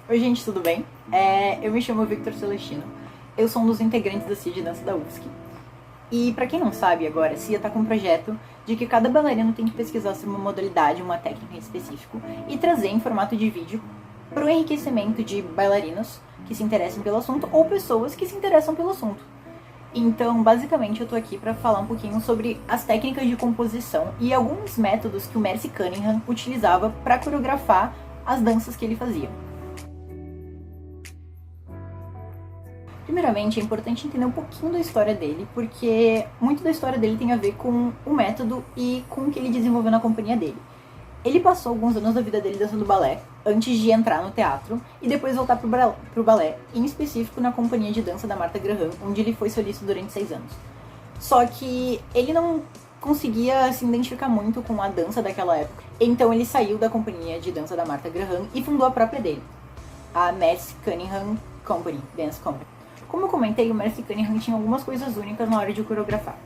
Oi, gente, tudo bem? Eu me chamo Victor Celestino. Eu sou um dos integrantes da CIA de Dança da UFSC. E pra quem não sabe agora, a CIA tá com um projeto de que cada bailarino tem que pesquisar sobre uma modalidade, uma técnica em específico e trazer em formato de vídeo pro enriquecimento de bailarinos que se interessem pelo assunto ou pessoas que se interessam pelo assunto. Então, basicamente, eu tô aqui pra falar um pouquinho sobre as técnicas de composição e alguns métodos que o Mercy Cunningham utilizava pra coreografar as danças que ele fazia. Primeiramente, é importante entender um pouquinho da história dele, porque muito da história dele tem a ver com o método e com o que ele desenvolveu na companhia dele. Ele passou alguns anos da vida dele dançando balé, antes de entrar no teatro, e depois voltar pro balé, em específico na companhia de dança da Martha Graham, onde ele foi solista durante 6 anos. Só que ele não conseguia se identificar muito com a dança daquela época, então ele saiu da companhia de dança da Martha Graham e fundou a própria dele, a Mercy Cunningham Company, Dance Company. Como eu comentei, o Mercy Cunningham tinha algumas coisas únicas na hora de coreografar.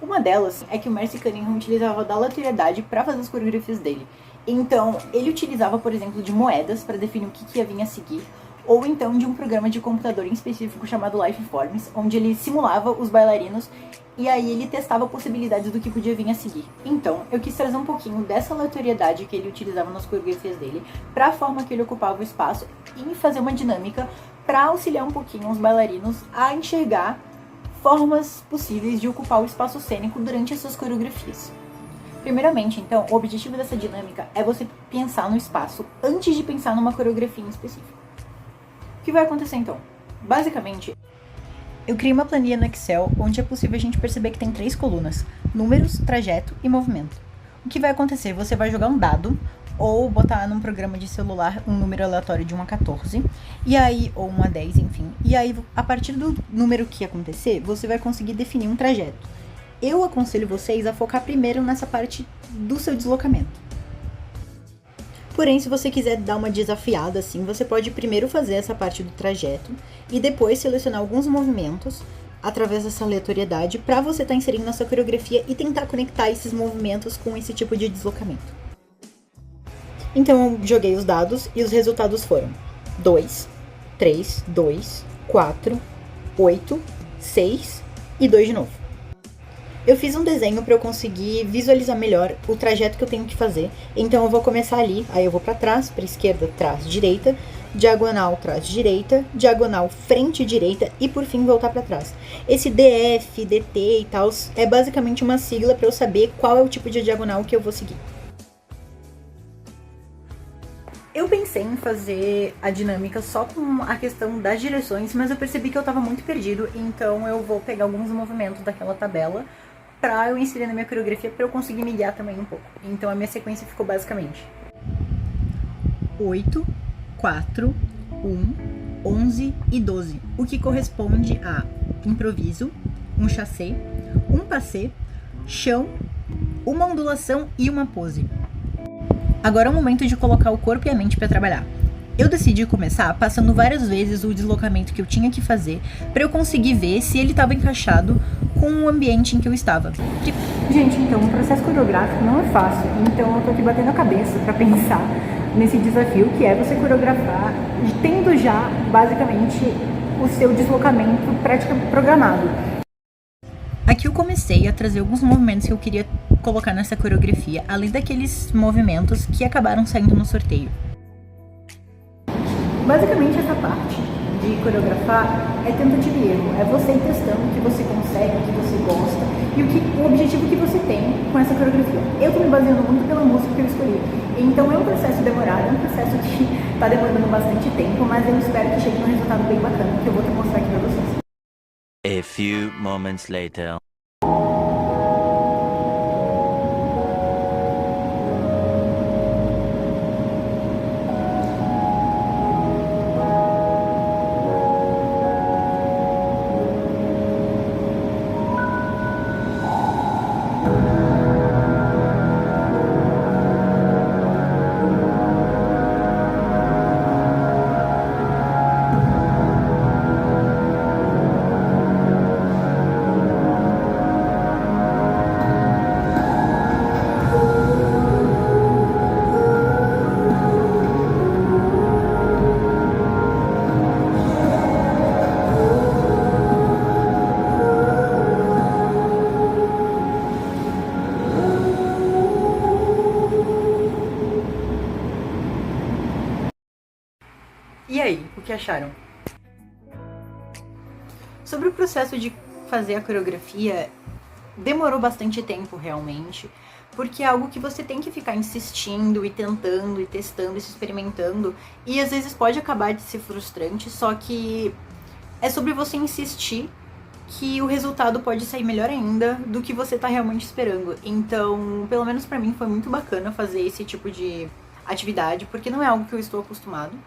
Uma delas é que o Mercy Cunningham utilizava da aleatoriedade para fazer as coreografias dele. Então, ele utilizava, por exemplo, de moedas para definir o que ia vir a seguir, ou então de um programa de computador em específico chamado Lifeforms, onde ele simulava os bailarinos e aí ele testava possibilidades do que podia vir a seguir. Então, eu quis trazer um pouquinho dessa aleatoriedade que ele utilizava nas coreografias dele para a forma que ele ocupava o espaço e fazer uma dinâmica para auxiliar um pouquinho os bailarinos a enxergar formas possíveis de ocupar o espaço cênico durante essas coreografias. Primeiramente, então, o objetivo dessa dinâmica é você pensar no espaço antes de pensar numa coreografia em específico. O que vai acontecer então? Basicamente, eu criei uma planilha no Excel onde é possível a gente perceber que tem 3 colunas: números, trajeto e movimento. O que vai acontecer? Você vai jogar um dado ou botar num programa de celular um número aleatório de 1 a 14, e aí, ou 1 a 10, enfim. E aí, a partir do número que acontecer, você vai conseguir definir um trajeto. Eu aconselho vocês a focar primeiro nessa parte do seu deslocamento. Porém, se você quiser dar uma desafiada assim, você pode primeiro fazer essa parte do trajeto e depois selecionar alguns movimentos através dessa aleatoriedade para você estar inserindo na sua coreografia e tentar conectar esses movimentos com esse tipo de deslocamento. Então eu joguei os dados e os resultados foram 2, 3, 2, 4, 8, 6 e 2 de novo. Eu fiz um desenho para eu conseguir visualizar melhor o trajeto que eu tenho que fazer. Então eu vou começar ali, aí eu vou para trás, para esquerda, trás, direita, diagonal, trás, direita, diagonal, frente, direita e por fim voltar para trás. Esse DF, DT e tal é basicamente uma sigla para eu saber qual é o tipo de diagonal que eu vou seguir. Eu pensei em fazer a dinâmica só com a questão das direções, mas eu percebi que eu tava muito perdido, então eu vou pegar alguns movimentos daquela tabela pra eu inserir na minha coreografia pra eu conseguir me guiar também um pouco. Então a minha sequência ficou basicamente 8, 4, 1, 11 e 12, o que corresponde a improviso, um chassé, um passé, chão, uma ondulação e uma pose. Agora é o momento de colocar o corpo e a mente para trabalhar. Eu decidi começar passando várias vezes o deslocamento que eu tinha que fazer para eu conseguir ver se ele estava encaixado com o ambiente em que eu estava. Gente, então, o processo coreográfico não é fácil, então eu tô aqui batendo a cabeça para pensar nesse desafio que é você coreografar tendo já, basicamente, o seu deslocamento praticamente programado. Aqui eu comecei a trazer alguns movimentos que eu queria colocar nessa coreografia, além daqueles movimentos que acabaram saindo no sorteio. Basicamente essa parte de coreografar é tentativa e erro, é você ir testando o que você consegue, o que você gosta e o objetivo que você tem com essa coreografia. Eu estou me baseando muito pela música que eu escolhi, então é um processo demorado, é um processo que está demorando bastante tempo, mas eu espero que chegue num resultado bem bacana, que eu vou te mostrar aqui para vocês. A few moments later. E aí, o que acharam? Sobre o processo de fazer a coreografia, demorou bastante tempo realmente, porque é algo que você tem que ficar insistindo e tentando e testando e se experimentando, e às vezes pode acabar de ser frustrante, só que é sobre você insistir que o resultado pode sair melhor ainda do que você tá realmente esperando. Então, pelo menos pra mim foi muito bacana fazer esse tipo de atividade, porque não é algo que eu estou acostumado.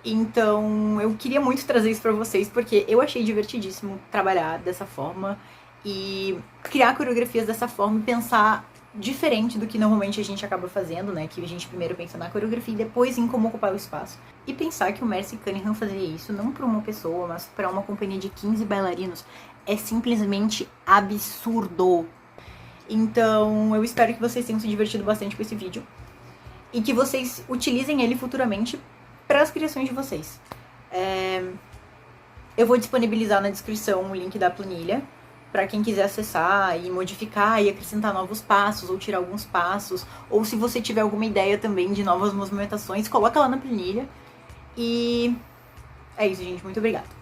Então, eu queria muito trazer isso pra vocês, porque eu achei divertidíssimo trabalhar dessa forma e criar coreografias dessa forma e pensar diferente do que normalmente a gente acaba fazendo, né? Que a gente primeiro pensa na coreografia e depois em como ocupar o espaço. E pensar que o Mercy Cunningham fazia isso não para uma pessoa, mas para uma companhia de 15 bailarinos é simplesmente absurdo. Então, eu espero que vocês tenham se divertido bastante com esse vídeo e que vocês utilizem ele futuramente para as criações de vocês. Eu vou disponibilizar na descrição o link da planilha para quem quiser acessar e modificar e acrescentar novos passos ou tirar alguns passos, ou se você tiver alguma ideia também de novas movimentações, coloca lá na planilha. E é isso, gente. Muito obrigada.